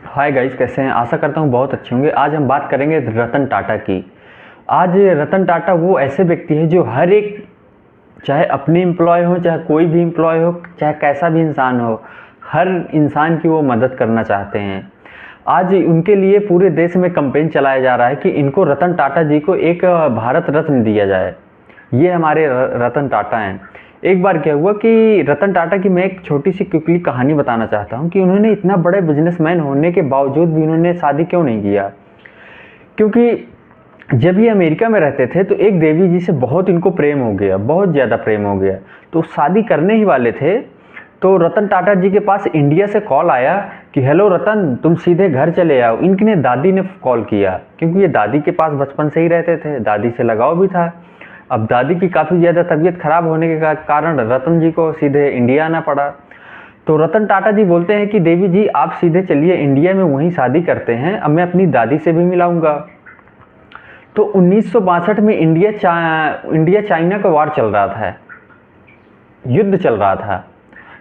Hi guys, कैसे हैं? आशा करता हूँ बहुत अच्छे होंगे। आज हम बात करेंगे रतन टाटा की। आज रतन टाटा वो ऐसे व्यक्ति हैं जो हर एक, चाहे अपनी एम्प्लॉय हो, चाहे कोई भी एम्प्लॉय हो, चाहे कैसा भी इंसान हो, हर इंसान की वो मदद करना चाहते हैं। आज उनके लिए पूरे देश में कैंपेन चलाया जा रहा है कि इनको रतन टाटा जी को एक भारत रत्न दिया जाए। ये हमारे रतन टाटा हैं। एक बार क्या हुआ कि रतन टाटा की मैं एक छोटी सी क्विकली कहानी बताना चाहता हूँ कि उन्होंने इतना बड़े बिजनेसमैन होने के बावजूद भी उन्होंने शादी क्यों नहीं किया। क्योंकि जब ये अमेरिका में रहते थे तो एक देवी जी से बहुत इनको प्रेम हो गया, बहुत ज़्यादा प्रेम हो गया। तो शादी करने ही वाले थे तो रतन टाटा जी के पास इंडिया से कॉल आया कि हेलो रतन, तुम सीधे घर चले आओ। इनकी दादी ने कॉल किया क्योंकि ये दादी के पास बचपन से ही रहते थे, दादी से लगाव भी था। अब दादी की काफ़ी ज़्यादा तबीयत खराब होने के कारण रतन जी को सीधे इंडिया आना पड़ा। तो रतन टाटा जी बोलते हैं कि देवी जी आप सीधे चलिए इंडिया में, वहीं शादी करते हैं, अब मैं अपनी दादी से भी मिलाऊंगा। तो 1962 में इंडिया चाइना का वार चल रहा था, युद्ध चल रहा था।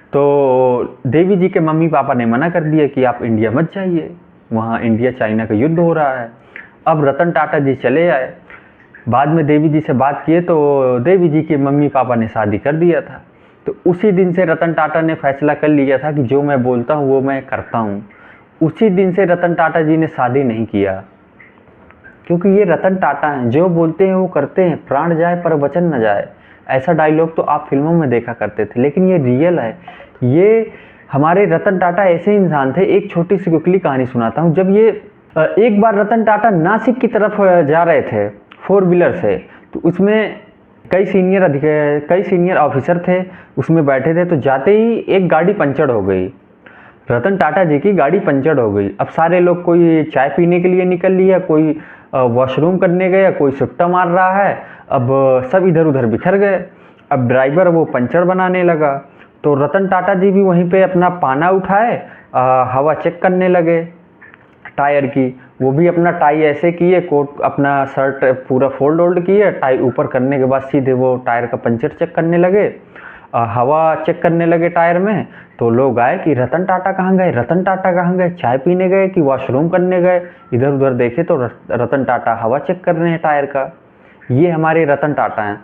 तो देवी जी के मम्मी पापा ने मना कर दिया कि आप इंडिया मत जाइए, वहाँ इंडिया चाइना का युद्ध हो रहा है। अब रतन टाटा जी चले आए। बाद में देवी जी से बात किए तो देवी जी के मम्मी पापा ने शादी कर दिया था। तो उसी दिन से रतन टाटा ने फैसला कर लिया था कि जो मैं बोलता हूँ वो मैं करता हूँ। उसी दिन से रतन टाटा जी ने शादी नहीं किया, क्योंकि ये रतन टाटा हैं, जो बोलते हैं वो करते हैं, प्राण जाए पर वचन न जाए। ऐसा डायलॉग तो आप फिल्मों में देखा करते थे, लेकिन ये रियल है। ये हमारे रतन टाटा ऐसे इंसान थे। एक छोटी सी कुकली कहानी सुनाता हूँ। जब ये एक बार रतन टाटा नासिक की तरफ जा रहे थे 4 व्हीलर से, तो उसमें कई सीनियर ऑफिसर थे, उसमें बैठे थे। तो जाते ही एक गाड़ी पंचर हो गई, रतन टाटा जी की गाड़ी पंचर हो गई। अब सारे लोग, कोई चाय पीने के लिए निकल लिया, कोई वॉशरूम करने गया, कोई सुट्टा मार रहा है। अब सब इधर उधर बिखर गए। अब ड्राइवर वो पंचर बनाने लगा, तो रतन टाटा जी भी वहीं पे अपना पाना उठाए, हवा चेक करने लगे टायर की। वो भी अपना टाई ऐसे किए, कोट अपना शर्ट पूरा फोल्ड किए, टाई ऊपर करने के बाद सीधे वो टायर का पंचर चेक करने लगे, हवा चेक करने लगे टायर में। तो लोग आए कि रतन टाटा कहाँ गए, रतन टाटा कहाँ गए, चाय पीने गए कि वॉशरूम करने गए। इधर उधर देखे तो रतन टाटा हवा चेक कर रहे हैं टायर का। ये हमारे रतन टाटा हैं।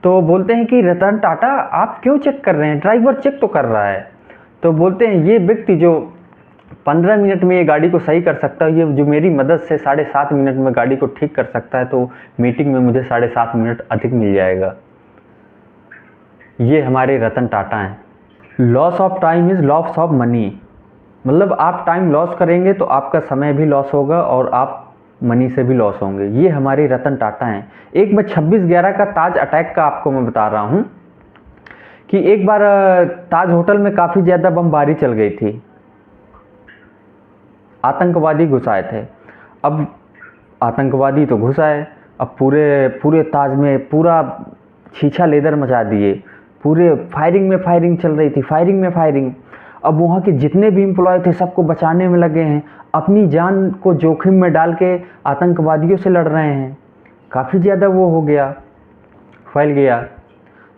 तो बोलते हैं कि रतन टाटा आप क्यों चेक कर रहे हैं, ड्राइवर चेक तो कर रहा है। तो बोलते हैं ये व्यक्ति जो 15 मिनट में ये गाड़ी को सही कर सकता है, ये जो मेरी मदद से 7.5 मिनट में गाड़ी को ठीक कर सकता है, तो मीटिंग में मुझे 7.5 मिनट अधिक मिल जाएगा। ये हमारे रतन टाटा हैं। Loss of time is loss of money. मतलब आप टाइम लॉस करेंगे तो आपका समय भी लॉस होगा और आप मनी से भी लॉस होंगे। ये हमारे रतन टाटा हैं। एक मैं 26/11 का ताज अटैक का आपको मैं बता रहा हूँ कि एक बार ताज होटल में काफ़ी ज़्यादा बमबारी चल गई थी, आतंकवादी घुस आए थे। अब आतंकवादी तो घुस आए, अब पूरे ताज में पूरा छीछा लेदर मचा दिए। पूरे फायरिंग चल रही थी, फायरिंग। अब वहाँ के जितने भी एम्प्लॉय थे सबको बचाने में लगे हैं, अपनी जान को जोखिम में डाल के आतंकवादियों से लड़ रहे हैं। काफ़ी ज़्यादा वो हो गया, फैल गया।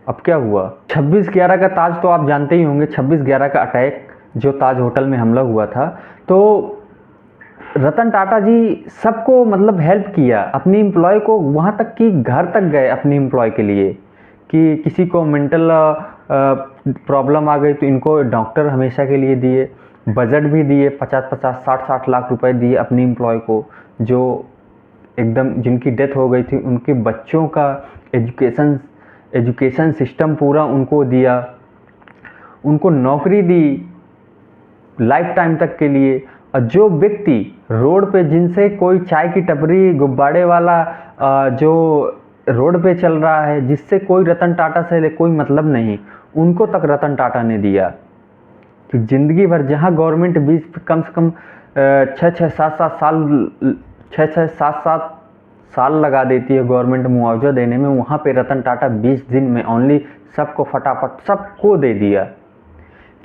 अब क्या हुआ, 26/11 का ताज तो आप जानते ही होंगे, 26/11 का अटैक जो ताज होटल में हमला हुआ था। तो रतन टाटा जी सबको मतलब हेल्प किया, अपनी एम्प्लॉय को, वहाँ तक कि घर तक गए अपनी एम्प्लॉय के लिए, कि किसी को मेंटल प्रॉब्लम आ गई तो इनको डॉक्टर हमेशा के लिए दिए, बजट भी दिए, 50-50, 60-60 लाख रुपए दिए अपनी एम्प्लॉय को, जो एकदम जिनकी डेथ हो गई थी उनके बच्चों का एजुकेशन सिस्टम पूरा उनको दिया, उनको नौकरी दी लाइफ टाइम तक के लिए। और जो व्यक्ति रोड पे, जिनसे कोई चाय की टपरी, गुब्बारे वाला जो रोड पे चल रहा है, जिससे कोई रतन टाटा से कोई मतलब नहीं, उनको तक रतन टाटा ने दिया। कि ज़िंदगी भर जहाँ गवर्नमेंट 20 कम से कम 6-7 साल लगा देती है गवर्नमेंट मुआवजा देने में, वहाँ पे रतन टाटा 20 दिन में ओनली सबको फटाफट सबको दे दिया।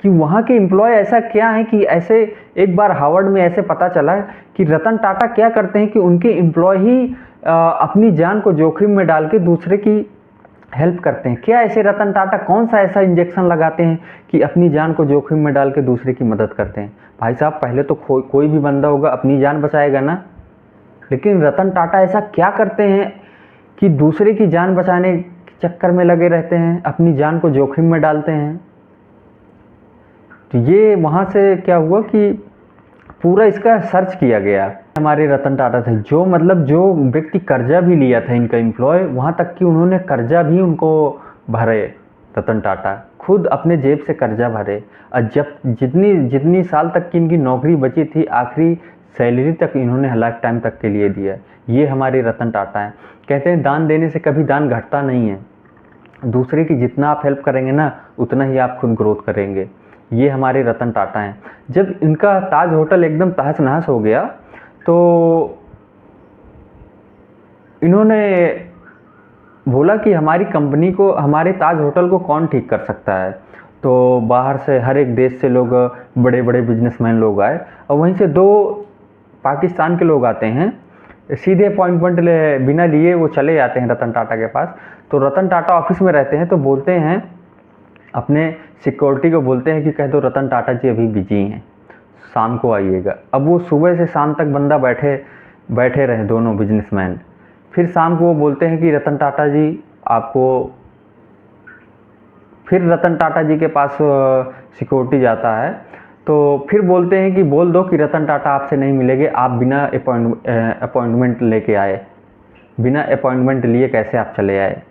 कि वहाँ के एम्प्लॉय ऐसा क्या है कि ऐसे, एक बार हार्वर्ड में ऐसे पता चला कि रतन टाटा क्या करते हैं कि उनके एम्प्लॉय ही अपनी जान को जोखिम में डाल के दूसरे की हेल्प करते हैं? क्या ऐसे रतन टाटा कौन सा ऐसा इंजेक्शन लगाते हैं कि अपनी जान को जोखिम में डाल के दूसरे की मदद करते हैं? भाई साहब, पहले तो कोई भी बंदा होगा अपनी जान बचाएगा ना, लेकिन रतन टाटा ऐसा क्या करते हैं कि दूसरे की जान बचाने के चक्कर में लगे रहते हैं, अपनी जान को जोखिम में डालते हैं। तो ये वहाँ से क्या हुआ कि पूरा इसका सर्च किया गया। हमारे रतन टाटा थे जो मतलब जो व्यक्ति कर्जा भी लिया था इनका एम्प्लॉय, वहाँ तक कि उन्होंने कर्जा भी उनको भरे। रतन टाटा खुद अपने जेब से कर्जा भरे, और जब जितनी साल तक की इनकी नौकरी बची थी, आखिरी सैलरी तक इन्होंने लाइफ टाइम तक के लिए दिया। ये हमारे रतन टाटा हैं। कहते हैं दान देने से कभी दान घटता नहीं है, दूसरे की जितना आप हेल्प करेंगे ना, उतना ही आप खुद ग्रोथ करेंगे। ये हमारे रतन टाटा हैं। जब इनका ताज होटल एकदम तहस नहस हो गया तो इन्होंने बोला कि हमारी कंपनी को, हमारे ताज होटल को कौन ठीक कर सकता है। तो बाहर से हर एक देश से लोग, बड़े बड़े बिजनेसमैन लोग आए, और वहीं से 2 पाकिस्तान के लोग आते हैं, सीधे अपॉइंटमेंट बिना लिए वो चले जाते हैं रतन टाटा के पास। तो रतन टाटा ऑफिस में रहते हैं, तो बोलते हैं अपने सिक्योरिटी को, बोलते हैं कि कह दो रतन टाटा जी अभी बिजी हैं, शाम को आइएगा। अब वो सुबह से शाम तक बंदा बैठे रहे, दोनों बिजनेसमैन। फिर शाम को वो बोलते हैं कि रतन टाटा जी आपको, फिर रतन टाटा जी के पास सिक्योरिटी जाता है, तो फिर बोलते हैं कि बोल दो कि रतन टाटा आपसे नहीं मिलेंगे, आप बिना अपॉइंटमेंट लेके आए, बिना अपॉइंटमेंट लिए कैसे आप चले आए।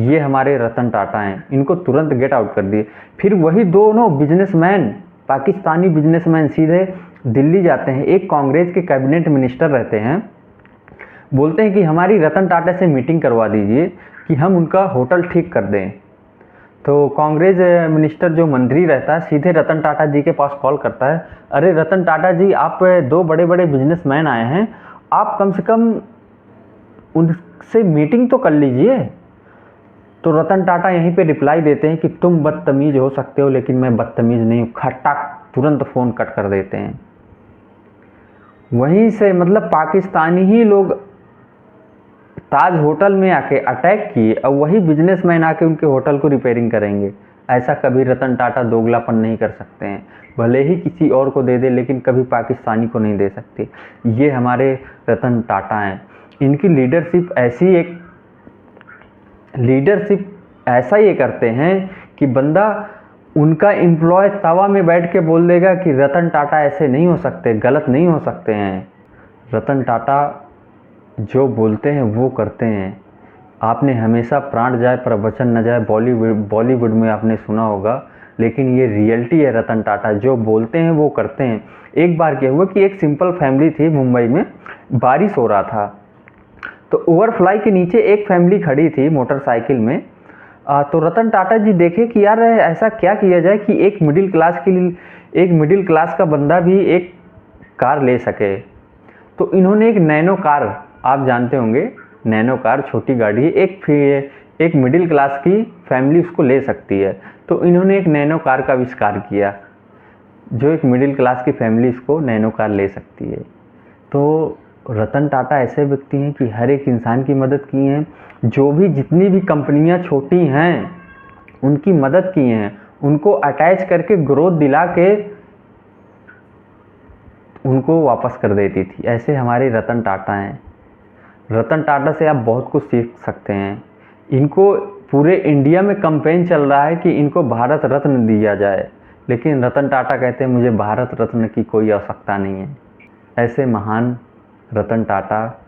ये हमारे रतन टाटा हैं, इनको तुरंत गेट आउट कर दिए। फिर वही दोनों बिजनेसमैन, पाकिस्तानी बिजनेसमैन, सीधे दिल्ली जाते हैं। एक कांग्रेस के कैबिनेट मिनिस्टर रहते हैं, बोलते हैं कि हमारी रतन टाटा से मीटिंग करवा दीजिए कि हम उनका होटल ठीक कर दें। तो कांग्रेस मिनिस्टर जो मंत्री रहता है, सीधे रतन टाटा जी के पास कॉल करता है, अरे रतन टाटा जी, आप 2 बड़े बड़े बिजनेसमैन आए हैं, आप कम से कम उनसे मीटिंग तो कर लीजिए। तो रतन टाटा यहीं पे रिप्लाई देते हैं कि तुम बदतमीज हो सकते हो, लेकिन मैं बदतमीज नहीं हूँ। खटाक, तुरंत फ़ोन कट कर देते हैं। वहीं से मतलब पाकिस्तानी ही लोग ताज होटल में आके अटैक किए, और वही बिजनेसमैन आके उनके होटल को रिपेयरिंग करेंगे। ऐसा कभी रतन टाटा दोगलापन नहीं कर सकते हैं, भले ही किसी और को दे दे, लेकिन कभी पाकिस्तानी को नहीं दे सकते। ये हमारे रतन टाटा हैं। इनकी लीडरशिप ऐसा ये करते हैं कि बंदा, उनका एम्प्लॉय तवा में बैठ के बोल देगा कि रतन टाटा ऐसे नहीं हो सकते, गलत नहीं हो सकते हैं। रतन टाटा जो बोलते हैं वो करते हैं। आपने हमेशा प्राण जाए पर वचन न जाए बॉलीवुड में आपने सुना होगा, लेकिन ये रियलिटी है। रतन टाटा जो बोलते हैं वो करते हैं। एक बार क्या हुआ कि एक सिंपल फैमिली थी मुंबई में, बारिश हो रहा था, तो ओवरफ्लाई के नीचे एक फैमिली खड़ी थी मोटरसाइकिल में। तो रतन टाटा जी देखे कि यार ऐसा क्या किया जाए कि एक मिडिल क्लास का बंदा भी एक कार ले सके। तो इन्होंने एक नैनो कार, आप जानते होंगे नैनो कार छोटी गाड़ी है, एक मिडिल क्लास की फैमिली उसको ले सकती है। तो इन्होंने एक नैनो कार का आविष्कार किया, जो एक मिडिल क्लास की फैमिली इसको नैनो कार ले सकती है। तो रतन टाटा ऐसे व्यक्ति हैं कि हर एक इंसान की मदद की हैं। जो भी जितनी भी कंपनियां छोटी हैं उनकी मदद की हैं, उनको अटैच करके ग्रोथ दिला के उनको वापस कर देती थी। ऐसे हमारे रतन टाटा हैं। रतन टाटा से आप बहुत कुछ सीख सकते हैं। इनको पूरे इंडिया में कैंपेन चल रहा है कि इनको भारत रत्न दिया जाए, लेकिन रतन टाटा कहते हैं मुझे भारत रत्न की कोई आवश्यकता नहीं है। ऐसे महान रतन टाटा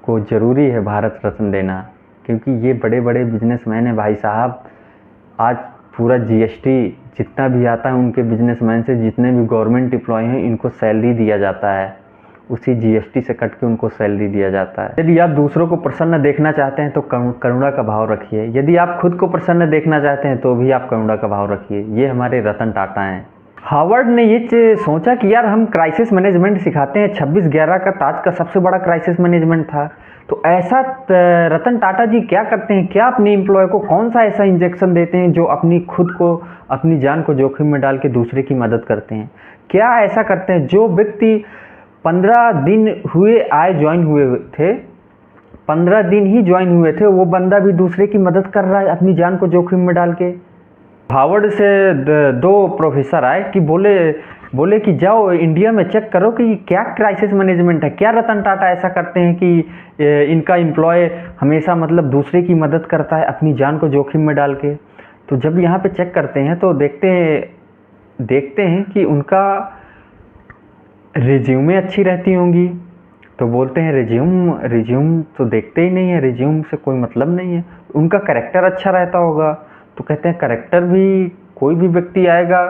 को ज़रूरी है भारत रत्न देना, क्योंकि ये बड़े बड़े बिजनेसमैन हैं भाई साहब। आज पूरा जीएसटी जितना भी आता है उनके बिजनेसमैन से, जितने भी गवर्नमेंट एम्प्लॉय हैं, इनको सैलरी दिया जाता है, उसी जीएसटी से कट के उनको सैलरी दिया जाता है। यदि आप दूसरों को प्रसन्न देखना चाहते हैं तो करुणा का भाव रखिए। यदि आप खुद को प्रसन्न देखना चाहते हैं तो भी आप करुणा का भाव रखिए। ये हमारे रतन टाटा हैं। हार्वर्ड ने ये सोचा कि यार हम क्राइसिस मैनेजमेंट सिखाते हैं, 26/11 का ताज का सबसे बड़ा क्राइसिस मैनेजमेंट था। तो ऐसा रतन टाटा जी क्या करते हैं, क्या अपने एम्प्लॉय को कौन सा ऐसा इंजेक्शन देते हैं जो अपनी जान को जोखिम में डाल के दूसरे की मदद करते हैं? क्या ऐसा करते हैं जो व्यक्ति 15 दिन हुए ज्वाइन हुए थे, 15 दिन ही ज्वाइन हुए थे, वो बंदा भी दूसरे की मदद कर रहा है अपनी जान को जोखिम में डाल के। हार्वर्ड से दो प्रोफेसर आए कि बोले कि जाओ इंडिया में चेक करो कि क्या क्राइसिस मैनेजमेंट है, क्या रतन टाटा ऐसा करते हैं कि इनका एम्प्लॉय हमेशा मतलब दूसरे की मदद करता है अपनी जान को जोखिम में डाल के। तो जब यहाँ पे चेक करते हैं तो देखते हैं कि उनका रिज्यूमे अच्छी रहती होंगी, तो बोलते हैं रिज्यूम तो देखते ही नहीं है, रिज्यूम से कोई मतलब नहीं है। उनका करेक्टर अच्छा रहता होगा, तो कहते हैं करेक्टर भी, कोई भी व्यक्ति आएगा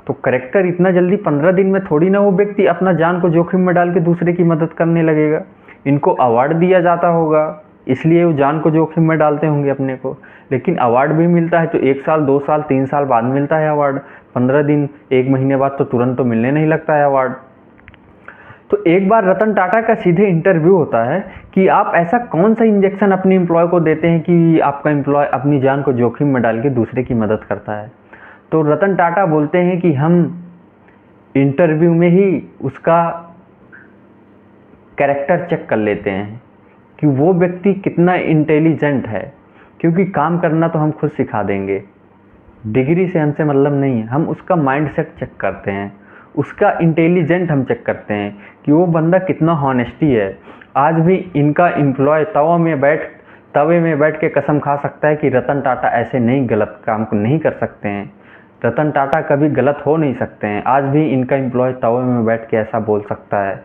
तो करेक्टर इतना जल्दी 15 दिन में थोड़ी ना वो व्यक्ति अपना जान को जोखिम में डाल के दूसरे की मदद करने लगेगा। इनको अवार्ड दिया जाता होगा, इसलिए वो जान को जोखिम में डालते होंगे अपने को। लेकिन अवार्ड भी मिलता है तो 1 साल 2 साल 3 साल बाद मिलता है अवार्ड, 15 दिन 1 महीने बाद तो तुरंत तो मिलने नहीं लगता है अवार्ड। तो एक बार रतन टाटा का सीधे इंटरव्यू होता है कि आप ऐसा कौन सा इंजेक्शन अपने एम्प्लॉय को देते हैं कि आपका एम्प्लॉय अपनी जान को जोखिम में डाल के दूसरे की मदद करता है। तो रतन टाटा बोलते हैं कि हम इंटरव्यू में ही उसका कैरेक्टर चेक कर लेते हैं कि वो व्यक्ति कितना इंटेलिजेंट है, क्योंकि काम करना तो हम खुद सिखा देंगे, डिग्री से हमसे मतलब नहीं है। हम उसका माइंडसेट चेक करते हैं, उसका इंटेलिजेंट हम चेक करते हैं कि वो बंदा कितना हॉनेस्टी है। आज भी इनका एम्प्लॉय तवे में बैठ के कसम खा सकता है कि रतन टाटा ऐसे नहीं गलत काम को नहीं कर सकते हैं, रतन टाटा कभी गलत हो नहीं सकते हैं। आज भी इनका एम्प्लॉय तवे में बैठ के ऐसा बोल सकता है।